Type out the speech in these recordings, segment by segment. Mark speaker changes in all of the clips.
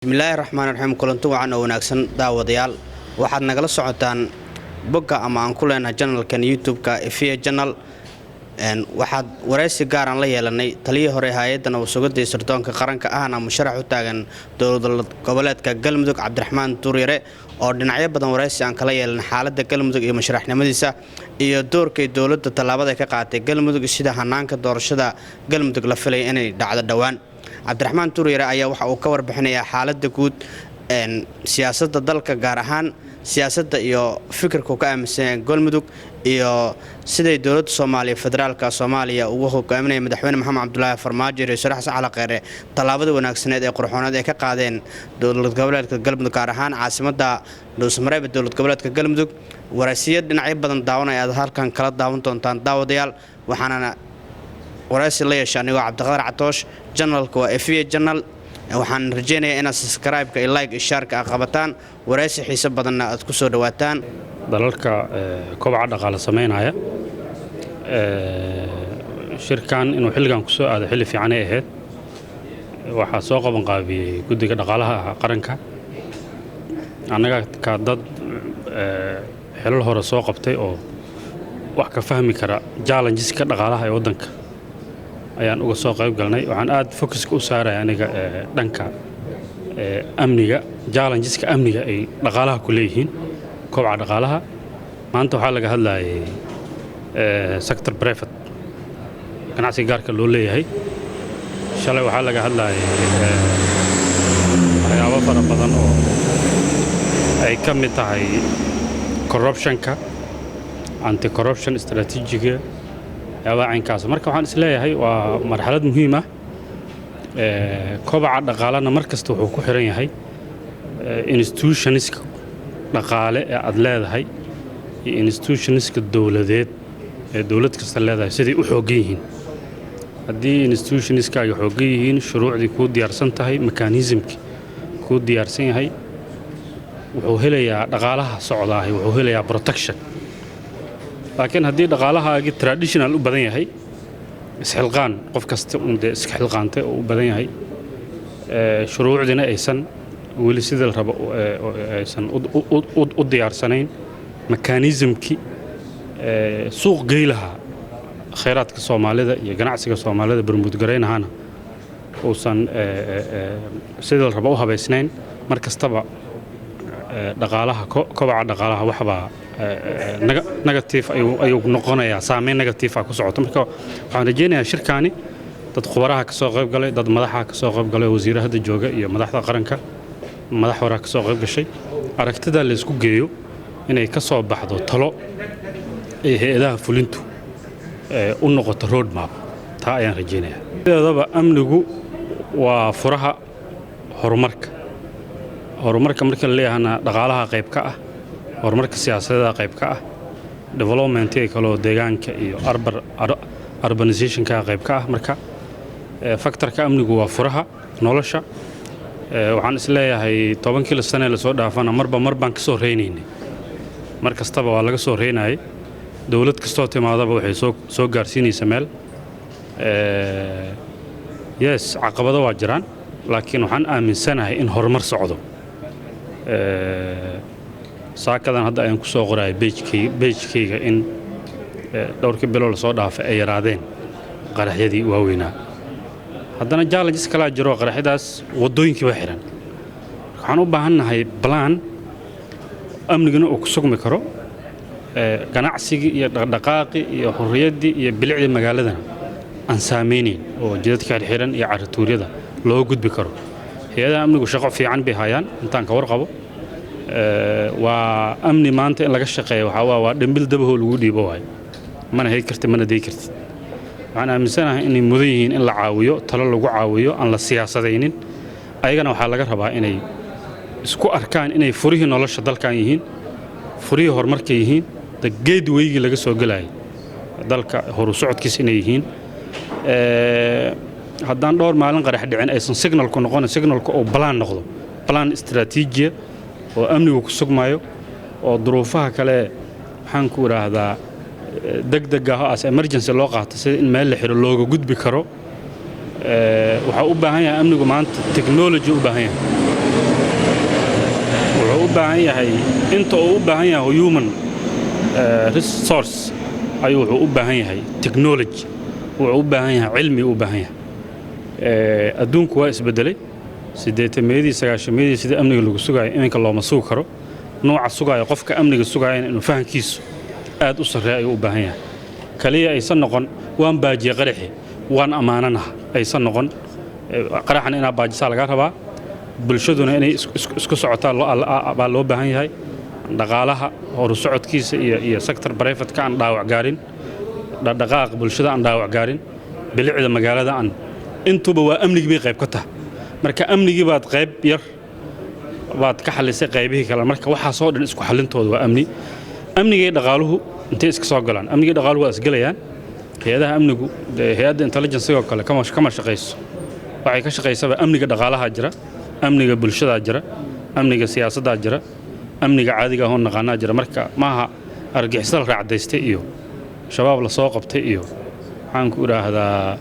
Speaker 1: bismillaahi raxmaani raxiim kulanti wacan oo wanaagsan daawadayaal waxaad nagala socotaan bogga ama aan ku leenahay channelkan YouTube-ka Efia Channel waxaad wareysi gaar ah la yeelanay taliyii hore hay'adda nabadgelyada sirdoonka qaranka ahna musharax u taagan dowlad goboleedka Galmudug Cabdiraxmaan Tuuryare oo dhinacyo badan wareysi aan kala yeelan xaaladda Galmudug iyo musharaxnimadiisa iyo doorkay dowladda tallaabada ka qaatay Galmudug sida hanaanka doorashada Galmudug la filay inay dhacdo dhawaan Cabdiraxmaan Tuuryare ayaa waxa uu ka warbixinayaa xaaladda guud siyaasadda dalka gaar ahaan siyaasadda iyo fikirka ka aaminsan Galmudug iyo sidii dowladda Soomaaliya federaalka Soomaaliya ugu hogaaminayay madaxweyne Maxamed Cabdullaahi Farmaajo iyo Sharax Saxal Qeere tallaabada wanaagsaneed ee qurxoonaad ee ka qaadeen dowlad goboleedka Galmudug gaar ahaan caasimadda Dhuusamareeb dowlad goboleedka Galmudug waraysiyo dhinacyo badan daawanaya aad halkan kala daawan doontaan daawadayaal waxaana waraysi la yeeshay anigoo Cabdiqaadir Catoosh channelka waa Efia Channel waxaan rajeynayaa inaad subscribe-ka iyo like iyo share-ka qabataan waraysi xiiso badanna aad ku soo dhawaataan
Speaker 2: dalalka kobaca dhaqaale sameynaya shirkan inuu xilligan ku soo aado xilli fiican ay ahayd waxaa soo qaban qaabiyay guddiga dhaqaalaha qaranka annaga ka dad xilal hore soo qabtay oo wax ka fahmi kara challenges-ka dhaqaalaha ee waddanka ayaan uga soo qayb galnay waxaan aad focus-ka u saaray aniga dhanka amniga challenges-ka amniga ay dhaqaalaha ku leeyihiin kobaca dhaqaalaha maanta waxaa laga hadlayay sector private ganacsiga gaarka loo leeyahay shalay waxaa laga hadlayay waxyaabo fara badan oo ay ka mid tahay corruption-ka anti-corruption strategy-ga yaabaacinkaas marka waxaan is leeyahay waa marxalad muhiim ah kobaca dhaqaalana markasta wuxuu ku xiran yahay institutionska dhaqaale ee aad leedahay iyo institutionska dowladeed ee dowlad kasta leedahay sidii u xooggan yihiin haddii institutionska ay xooggan yihiin shuruucdii ku diyaarsan tahay mechanismki ku diyaarsan yahay wuxuu helayaa dhaqaalaha socdaahay wuxuu helayaa protection laakiin haddii dhaqaalahaagi traditional u badan yahay isxilqaan qof kasta uu iska xilqaantay oo u badan yahay shuruucdina aysan weli sida la rabo aysan u diyaarsanayn mechanismki suuq geylaha khayraadka Soomaalida iyo ganacsiga Soomaalida barmudgareynahana uusan sida la rabo u habeysnayn markastaba dhaqaalaha kobaca dhaqaalaha waxba negative ayuu noqonayaa saameyn negative ah ku socoto marka waxaan rajeynayaa shirkaani dad khubaraha ka soo qayb galay dad madaxa ka soo qayb galay wasiirada jooga iyo madaxda qaranka madax hore ka soo qayb gashay aragtida la isku geeyo inay ka soo baxdo talo ee hay'adaha fulintu u noqoto road map taa ayaan rajeynayaa sidaba amnigu waa furaha horumarka marka la leeyahay dhaqaalaha qayb ka ah horumarka siyaasadda qayb ka ah development ee kala deegaanka iyo urbanization-ka qayb ka ah marka factor-ka amnigu waa furaha nolosha waxaan is leeyahay 10 sano la soo dhaafana marbaan ka soo reynaynay mar kastaba waa laga soo reynayay dawlad kastoo timaadaba waxay soo gaarsiinaysaa meel yes caqabado waa jiraan laakiin waxaan aaminsanahay in horumar socdo saakadan hadda ayaan ku soo qoray page-kayga in dhowrkii bilood soo dhaafay ay yaraadeen qaraxyadii waaweynaa haddana challenges kala jiro qaraxyadaas wadooyinkii ba xiran waxaan u baahanahay plan amnigana uu ku sugmi karo ganacsiga iyo dhaqdhaqaaqi iyo xorriyadii iyo bilicda magaalada aan saameynin oo jidadka xiran iyo cartuuryada loo gudbi karo hay'adaha amnigu shaqo fiican bay hayaan intaan ka warqabo waa amni maanta in laga shaqeeyo waa dhambil dabaho lagu dhiibo waay mana hay karti mana day karti waxaan aaminsanahay inay mudan yihiin in la caawiyo talo lagu caawiyo aan la siyaasadaynin ayagana waxaa laga rabaa inay isku arkaan inay furihii nolosha dalkan yihiin furihii horumarka yihiin gateway-gii laga soo galayay dalka horu socodkiisa inay yihiin haddaan dhowr maalin qarax dhicin aysan signalku noqon signalku oo noqdo plan istaraatiiji oo amnigu ku sugmayo oo duruufaha kale waxaan ku raahdaa degdeg ah as emergency loo qaato sida in meel la xiro looga gudbi karo waxa u baahan yahay amnigu maanta technology u baahan yahay wuxuu u baahan yahay inta uu u baahan yahay human resource ayuu wuxuu u baahan yahay technology wuxuu u baahan yahay cilmi u baahan yahay adduunku waa isbedelay 80meedii 90meedii sida amniga lagu sugayo iminka looma sugi karo nooca sugayo qofka amniga sugayo inuu fahankiisu aad u sareeyo ayuu u baahan yahay kaliya aysan noqon waan baajiye qaraxi waan amaananaha aysan noqon qaraxan inaa baajisa laga rabaa bulshaduna inay isku socotaan baa loo baahan yahay dhaqaalaha horu socodkiisa iyo sector private ka aan dhaawac gaarin dhaqaaq bulshada aan dhaawac gaarin bilicda magaalada aan intuba waa amnigi bay qayb ka tahay marka amnigi baad qayb yar baad ka xalisay qaybihii kale marka waxa soo dhan isku xalintooda waa amniga dhaqaaluhu intee iska soo galaan amniga dhaqaaluhu waa isgalayaan hay'adaha amnigu hay'adda intelligence oo kale kama shaqeyso waxay ka shaqeysaa amniga dhaqaalaha jira amniga bulshada jira amniga siyaasadda jira amniga caadiga ah oo naqaana jira marka maaha argixisada raacdaystay iyo shabaab la soo qabtay iyo waxaan ku raahdaa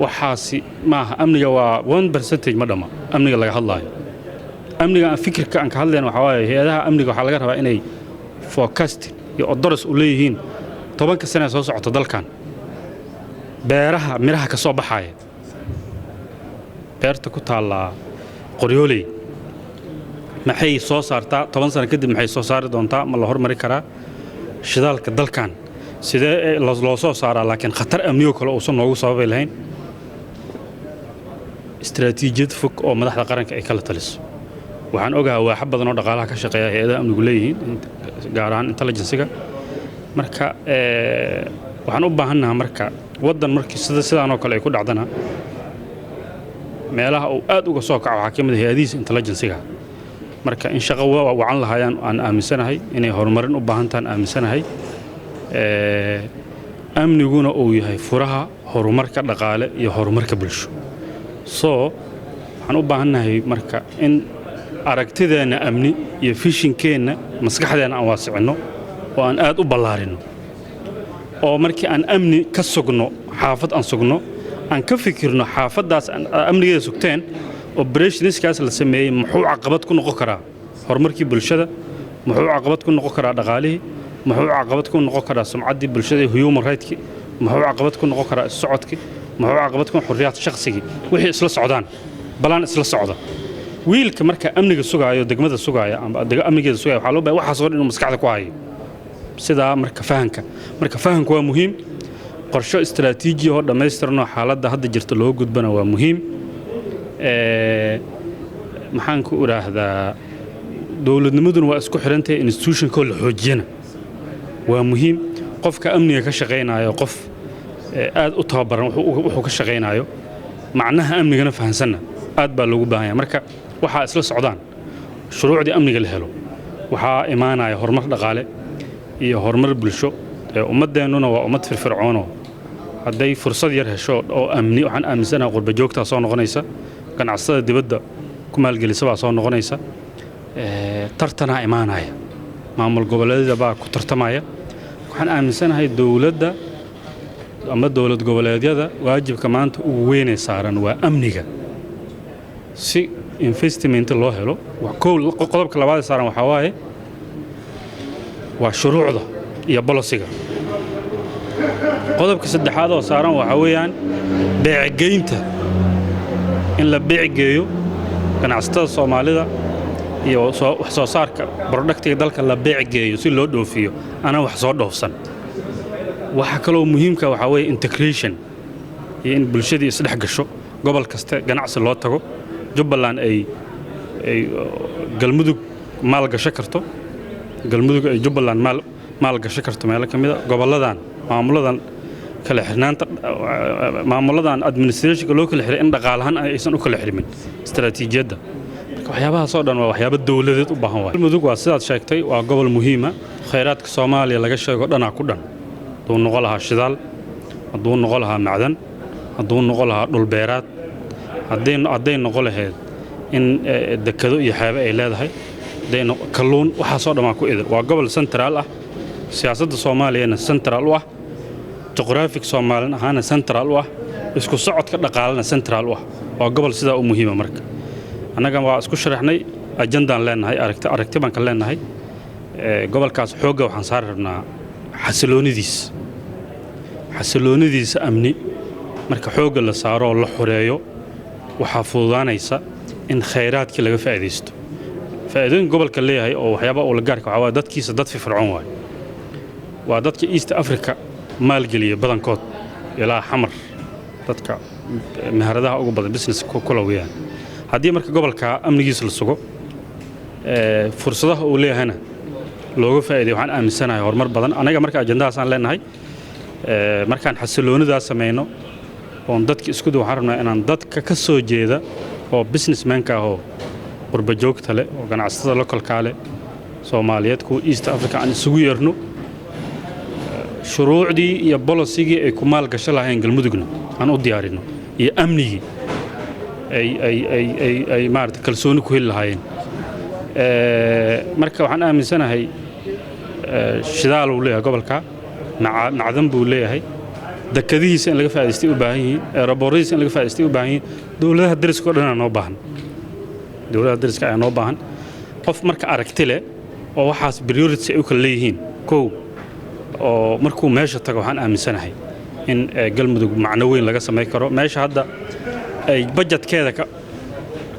Speaker 2: waxaasi maaha amniga waa 1% ma dhama amniga laga hadlaayo amniga fikirka aan ka hadlayno waxa waaye hay'adaha amniga waxa laga rabaa inay forecast iyo odoros u leeyihiin 10 sano soo socota dalkan beeraha miraha ka soo baxaya beerta ku taala qoryooley maxay soo saartaa 10 sano kadib maxay soo saari doontaa ma la hormari karaa shidaalka dalkan sidee loo soo saaraa laakiin khatar amniyo kale oo noogu sababay lahayn istaraatiijiyad fog oo madaxda qaranka ay kala taliso waxaan ogahay waax badan oo dhaqaalaha ka shaqeeya hay'adaha amnigu leeyihiin gaar ahaan intelligence-ga marka waxaan u baahanahay marka wadan markii sidaan oo kale ay ku dhacdana meelaha uu aad uga soo kaco waxa kamid ah hay'adihiisa intelligence-ga marka in shaqo wacan lahaayaan aan aaminsanahay inay horumarin u baahantaan aaminsanahay amniguna uu yahay furaha horumarka dhaqaale iyo horumarka bulsho waxaan u baahanahay marka in aragtideena amni iyo fishinkeena maskaxdeena aan waasicino oo aan aad u ballaarino oo markii aan amni ka sugno xaafad aan sugno aan ka fikirno xaafadaas amnigeeda sugteen operationskaas la sameeyay muxuu caqabad ku noqon karaa horumarkii bulshada muxuu caqabad ku noqon karaa dhaqaalihii muxuu caqabad ku noqon karaa sumcaddii bulshada human rights-ki muxuu caqabad ku noqon karaa socodkii muxuu caqabad ku xurriyad shakhsiga wixii isla socdaan balaan isla socda wiilka marka amniga sugaayo degmada sugaayo ama amnigeeda sugaayo waxa loo baahay waxa soo dhan maskaxda ku hayo sida marka fahanku waa muhiim qorshe istiraatiiji oo dhameystirno xaaladda hadda jirta loo gudbana waa muhiim maxaan ku iraahdaa dawladnimaduna waa isku xirantay institution koo la xoojiyana waa muhiim qofka amniga ka shaqeynayo qof aad u tababaran wuxuu ka shaqeynayo macnaha amnigana fahansanna aad baa loogu baahan yahay marka waxa isla socdaan shuruucdii amniga la helo waxa imaanaya horumar dhaqaale iyo horumar bulsho ummadeennuna waa ummad firfircoon hadday fursad yar hesho oo amni waxaan aaminsanahay qurba joogta soo noqonaysa ganacsatada dibadda ku maalgelisa baa soo noqonaysa tartana imaanaya maamul goboleedyada baa ku tartamaya waxaan aaminsanahay dawladda ama dawlad goboleedyada waajibka maanta ugu weyn ee saaran waa amniga si investment loo helo qodobka labaad saaran waxa waaye waa shuruucda iyo bolosiga qodobka saddexaad oo saaran waxa weeyaan beecgeynta in la beecgeeyo ganacsatada Soomaalida iyo wax soo saarka productiga dalka la beecgeeyo si loo dhoofiyo ana wax soo dhoofsan waxa kale oo muhiimka waxa weeye integration iyo in bulshada isdhex gasho gobol kasta ganacsi loo tago Jubbaland ay galmudug maal gasho karto galmudug ay Jubbaland maal gasho karto meel kamid ah goboladan maamuladan kala xirnaanta maamuladan administration loo kala xiray in dhaqaalahan aysan u kala xirimin istaraatiijiyadda waxyaabaha soo dhan waa waxyaabo dawladeed u baahan waa galmudug waa sidaad sheegtay waa gobol muhiim ah khayraadka Soomaaliya laga sheego dhana ku dhan duu noqon lahaa shidaal duu noqon lahaa macdan duu noqon lahaa dhul beeraad hadday noqon lahayd in dekado iyo xeebo ay leedahay kalluun waxa soo dhamaa ku idil waa gobol central ah siyaasadda Soomaaliyeena central u ah juqraafic Soomaaliyeena ahana central u ah isku socodka dhaqaalana central u ah waa gobol sida u muhiim marka anaga waa isku sharaxnay ajandaan leenahay aragti baan ka leenahay gobolkaas xoogga waxaan saari rabnaa xasiloonidiisa amni marka xoogga la saaro oo la xoreeyo waxaa fududaanaysa in khayraadkii laga faa'iidaysto faa'iidooyinka gobolka leeyahay oo waxyaaba uu la gaarka waxaa waaye dadkiisa dad firfircoon waaye waa dadka East Africa maalgeliya badankood ilaa xamar dadka meheradaha ugu badan business ku lawayaan haddii marka gobolka amnigiisa la sugo fursadaha uu leeyahayna looga faa'iideeyo waxaan aaminsanahay horumar badan anaga marka ajandahaas aan leenahay markaan xasiloonidaas sameeyno oon dadka isku waxaan rabnaa inaan dadka ka soo jeeda oo businessmanka ah oo qurba joogta leh oo ganacsatada localka leh Soomaaliyeed ku East Africa aan isugu yeerno shuruucdii iyo policy-gii ay ku maal gasho lahayn galmudugna aan u diyaarino iyo amnigii ay maarta kalsooni ku heli lahaayeen marka waxaan aaminsanahay shidaal uu leeyahay gobolka macdan buu leeyahay dakadihiisa in laga faa'iideystay u baahan yihiin aerobooradiisa in laga faa'iideystay u baahan yihiin dawladaha dariska oo dhan noo baahan dawladaha dariska ay noo baahan qof marka aragti leh oo waxaas priority ay u kala leeyihiin koow oo markuu meesha tago waxaan aaminsanahay in galmudug macno weyn laga sameey karo meesha hadda ay budgetkeeda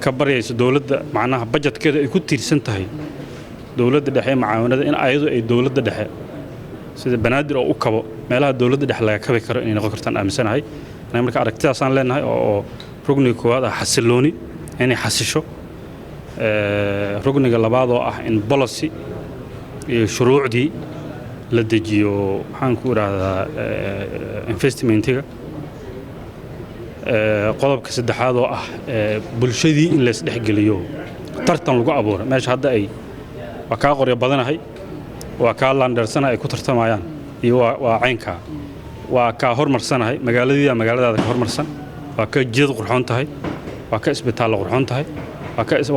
Speaker 2: ka baryayso dawladda macnaha budgetkeeda ay ku tiirsan tahay dawladda dhexe macaawanada in ayadu ay dawladda dhexe sida banaadir oo u kabo meelaha dawladda dhexe laga kabi karo inay noqon kartaan aaminsanahay anaga marka aragtidaas aan leenahay oo rugniga koowaad ah xasilooni inay xasisho rugniga labaad oo ah in policy iyo shuruucdii la dejiyo waxaan ku iraahdaa investmentiga qodobka saddexaad oo ah bulshadii in la isdhex geliyo tartan lagu abuuro meesha hadda ay waa ka qoryo badanahay waa ka landersana ay ku tartamayaan iyo waa caynka waa ka hormarsanahay magaaladaada ka hormarsan waa ka jid qurxoon tahay waa ka isbitaal qurxoon tahay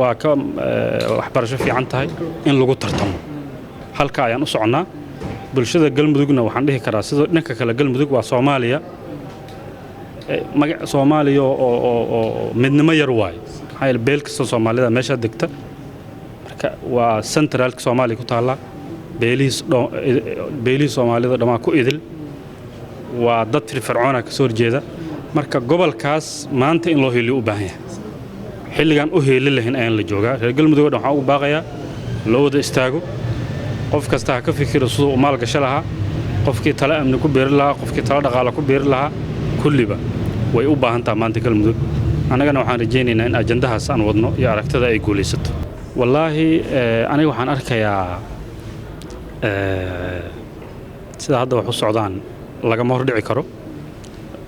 Speaker 2: waa ka waxbarasho fiican tahay in lagu tartamo halka ayaan u soconaa bulshada galmudugna waxaan dhihi karaa sidoo dhanka kale galmudug waa Soomaaliya oo midnimo yar waay hayl beel kasta Soomaalida meesha degta marka waa centralka Soomaaliya ku taala beelihiis Soomaalida dhamaa ku idil waa dad firfircoon ka soo horjeeda marka gobolkaas maanta in loo heliyo u baahan yahay xilligan u heeli lahayn ayaan la joogaa reer galmudug waxaan ugu baaqayaa loo wada istaago qof kasta ka fikiro sidoo uu maal gasho lahaa qofkii tala amni ku beeri lahaa qofkii tala dhaqaale ku beeri lahaa kulliba way u baahan tahay maanta galmudug anagana waxaan rajaynaynaa in ajandahaas aan wadno iyo aragtida ay guulaysato wallaahi aniga waxaan arkayaa sida hadda wax u socdaan lagama hor dhici karo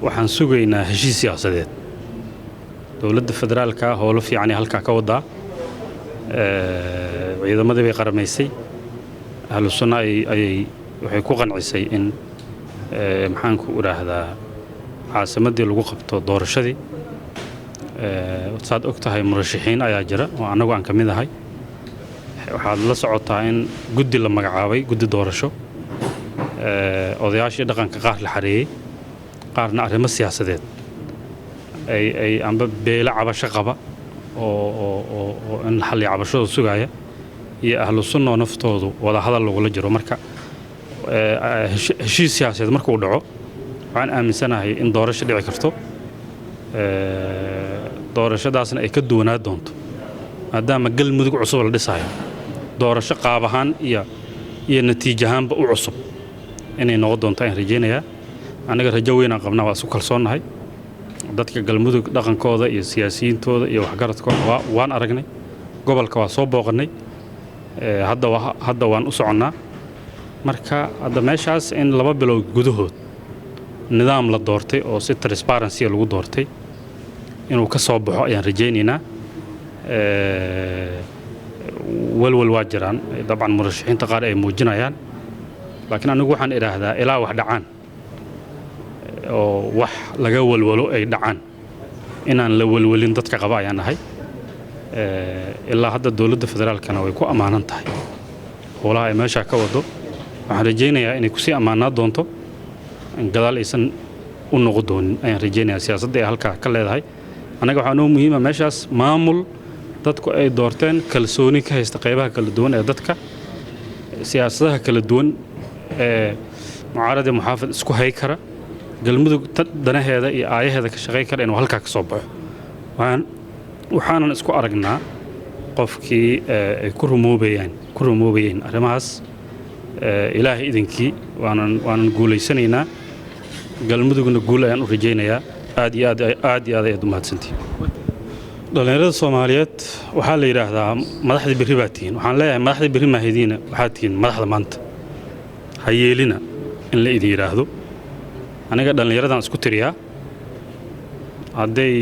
Speaker 2: waxaan sugaynaa heshiis siyaasadeed dawladda federaalka howlo fiican halka ka wadaa ciidamadii bay qaramaysay ahlu sunna waxay ku qancisay in maxaan ku iraahdaa caasimadii lagu qabto doorashadii saad og tahay murashaxiin ayaa jira oo anagu aan ka mid ahay waxaad la socotaa in guddi la magacaabay guddi doorasho odayaashii dhaqanka qaar la xareeyay qaarna arrimo siyaasadeed ay amba beela cabasho qaba oo in xal cabashada sugaya iyo ahlu sunna naftoodu wada hadal lagula jiro marka heshiis siyaasadeed markuu dhaco waxaan aaminsanahay in doorasho dhici karto doorashadaasna ay ka duwanaa doonto maadaama galmudug cusub la dhisayo doorasho qaab ahaan iyo natiijo ahaanba u cusub inay noqon doonto aan rajaynayaa anaga rajo weyn aan qabnaa waa isku kalsoonahay dadka galmudug dhaqankooda iyo siyaasiyiintooda iyo waxgaradkooda waan aragnay gobolka waa soo booqanay hadda waan u soconnaa marka hadda meeshaas in 2 bilood gudahood nidaam la doortay oo si transparency lagu doortay inuu ka soo baxo ayaan rajaynaynaa walwal waa jiraan dabcan murashaxiinta qaar ay muujinayaan laakiin anigu waxaan idhaahdaa ilaa wax dhacaan oo wax laga walwalo ay dhacaan inaan la walwalin dadka qaba ayaan ahay ilaa hadda dawladda federaalkana way ku amaanan tahay howlaha ay meesha ka wado waxaan rajaynayaa inay ku sii amaanaa doonto gadaal aysan u noqon doonin ayaan rajaynayaa siyaasadda ay halka ka leedahay anaga waxaa noo muhiima meeshaas maamul dadku ay doorteen kalsooni ka haysta qaybaha kala duwan ee dadka siyaasadaha kala duwan ee mucaarad iyo muxaafid isku hay kara galmudug danaheeda iyo aayaheeda ka shaqayn kara inuu halkaa ka soo baxo waxaanan isku aragnaa qofkii ay ku rumoobayeen arrimahaas ilaahay idinkii waanan guulaysanaynaa galmudugna guul ayaan u rajaynayaa aad iyo aad ayaad u mahadsantihiin dhalinyarada Soomaaliyeed waxaa la yiraahdaa madaxda berri baa tihiin waxaan leeyahay madaxda berri ma haydiina waxaad tihiin madaxda maanta ha yeelina in la idin yiraahdo aniga dhalinyaradan isku tiriyaa hadday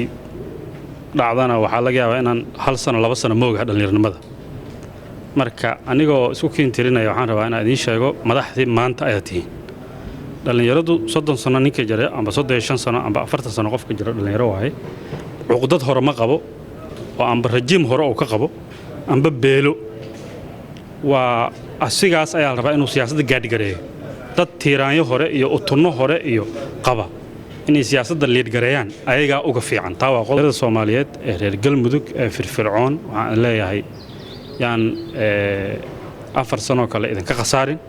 Speaker 2: dhacdana waxaa laga yaabaa inaan 1 sano 2 sano moogaha dhalinyaranimada marka anigoo isku keentirinayo waxaan rabaa inaan idin sheego madaxdii maanta ayaa tihiin dhalinyaradu 30 sano ninka jira amba 35 sano amba 40 sano qofka jira dhalinyaro waaye cuqdad hore ma qabo oo amba rajiim hore oo ka qabo amba beelo waa asigaas ayaa la rabaa inuu siyaasadda gaadhigareeyo dad tiiraanyo hore iyo utunno hore iyo qaba inay siyaasadda liid gareeyaan ayagaa uga fiican taa waa qolada Soomaaliyeed ee reer galmudug ee firfircoon waxaan leeyahay yaan 4 sano kale idinka khasaarin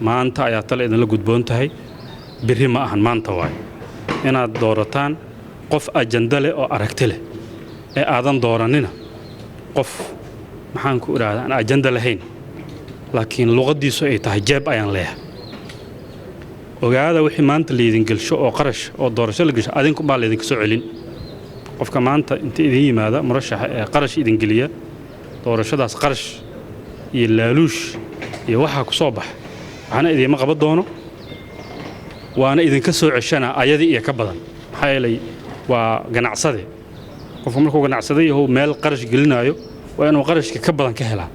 Speaker 2: maanta ayaa tale idin la gudboon tahay berri ma ahan maanta waay inaad doorataan qof ajanda leh oo aragti leh ee aadan dooranina qof maxaan ku iraahdaa aan ajanda lahayn laakiin luqadiisu ay tahay jeeb ayaan leeyahay ogaada wixii maanta leedin galsho oo qarash oo doorasho la gasho adinku baa leedin ka soo celin qofka maanta inta idin yimaada murashaxa ee qarash idin geliya doorashadaas qarash iyo laaluush iyo waxa ku soo bax waxaana idin qaban doono waana idin ka soo ceshana ayadii iyo ka badan maxaa yeelay waa ganacsade qofka markuu ganacsade yahay meel qarash gelinayo waa inuu qarashka ka badan ka helaa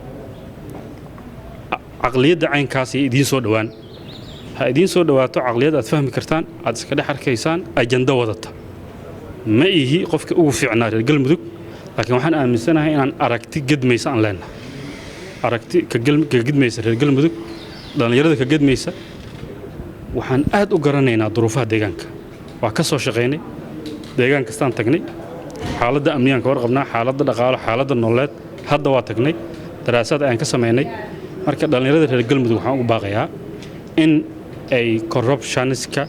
Speaker 2: aqliyada caynkaas ay idin soo dhawaan ha idin soo dhawaato aqliyad aad fahmi kartaan aad iska dhex arkaysaan ajanda wadata ma ihi qofka ugu fiicnaa reer galmudug laakiin waxaan aaminsanahay inaan aragti gedmaysa aan leenahay aragti ka gedmaysa reer galmudug dhalinyarada ka gedmaysa waxaan aad u garanaynaa duruufaha deegaanka waa ka soo shaqeynay deegaan kastaan tagnay xaaladda amniyaanka warqabnaa xaaladda dhaqaale xaaladda nololeed hadda waa tagnay daraasad ayaan ka sameynay marka dhalinyarada reer galmudug waxaan ugu baaqayaa in ay corruptioniska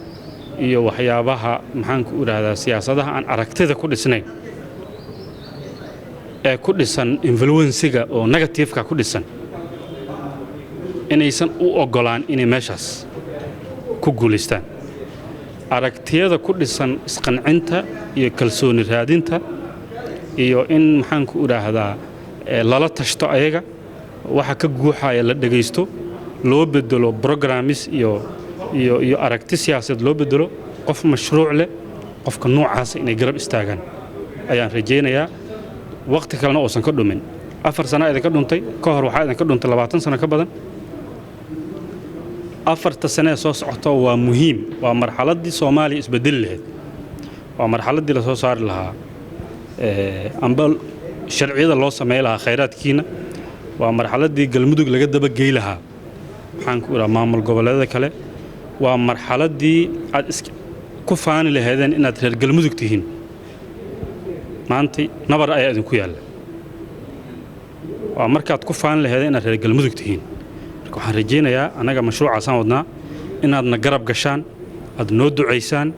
Speaker 2: iyo waxyaabaha maxaan ku iraahdaa siyaasadaha aan aragtida ku dhisnayn ee ku dhisan influence-ga oo negative-ka ku dhisan inaysan u ogolaan inay meeshaas ku guuleystaan aragtiyada ku dhisan isqancinta iyo kalsooni raadinta iyo in maxaan ku iraahdaa lala tashto ayaga waxa ka guuxaya la dhageysto loo bedelo programs iyo aragti siyaasadeed loo bedelo qof mashruuc leh qofka noocaas inay garab istaagaan ayaan rajaynayaa waqti kalena oo san ka dhumin 4 sano idin ka dhuntay ka hor waxa idin ka dhuntay 20 sano ka badan 4 sano soo socota waa muhiim waa marxaladii Soomaaliya isbedel lahayd waa marxaladii la soo saari lahaa amba sharciyada loo sameeyay lahaa khayraadkiina waa marxaladii galmudug laga daba geey lahaa waxaan ku iraahdaa maamul goboleedada kale waa marxaladii aad ku faani lahaydeen inaad reer galmudug tihiin maanta nabar ayaa idin ku yaala waa markaad ku faani lahaydeen inaad reer galmudug tihiin marka waxaan rajaynayaa anaga mashruucaasaan wadnaa inaadna garab gashaan aad noo ducaysaan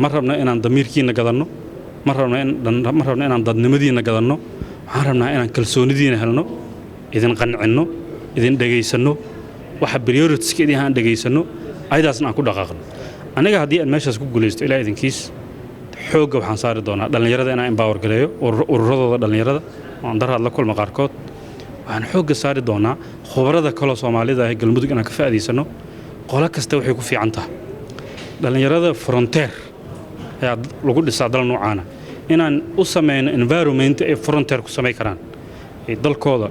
Speaker 2: ma rabna inaan damiirkiina gadanno ma rabna inaan dadnimadiina gadanno waxaan rabnaa inaan kalsoonidiina helno idin qancinno idin dhageysanno waxa prioritieskeedii aan dhageysano aydaasna aan ku dhaqaaqno aniga haddii aan meeshaas ku guuleysto ilaa idinkiis xoogga waxaan saari doonaa dhalinyarada inaan empower gareeyo ururadooda dhalinyarada aan daraad la kulma qaarkood waxaan xoogga saari doonaa khubarada kale Soomaalida ah galmudug inaan ka faa'iideysano qolo kasta waxay ku fiican tahay dhalinyarada frontier ayaa lagu dhisaa dal noocaana inaan u sameeyno environment ay frontier ku sameey karaan ay dalkooda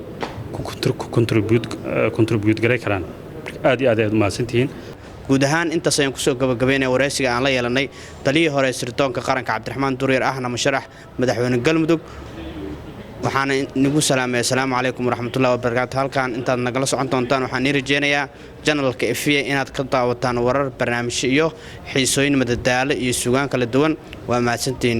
Speaker 2: contribute garay karaan aad iyo aad u mahadsantihiin
Speaker 1: guud ahaan intaas ayaan kusoo gabagabeynay wareysiga aan la yeelanay taliyii hore sirdoonka qaranka Cabdiraxmaan Duryar ahna musharax madaxweyne galmudug waxaan nagu salaamay assalaamu calaykum waraxmatullaahi wabarakaatuh halkaan intaad nagala socon doontaan waxaan rajeynayaa channelka FA inaad ka daawataan warar barnaamijyo iyo xiisooyin madadaalo iyo suugaan kala duwan waa mahadsantiin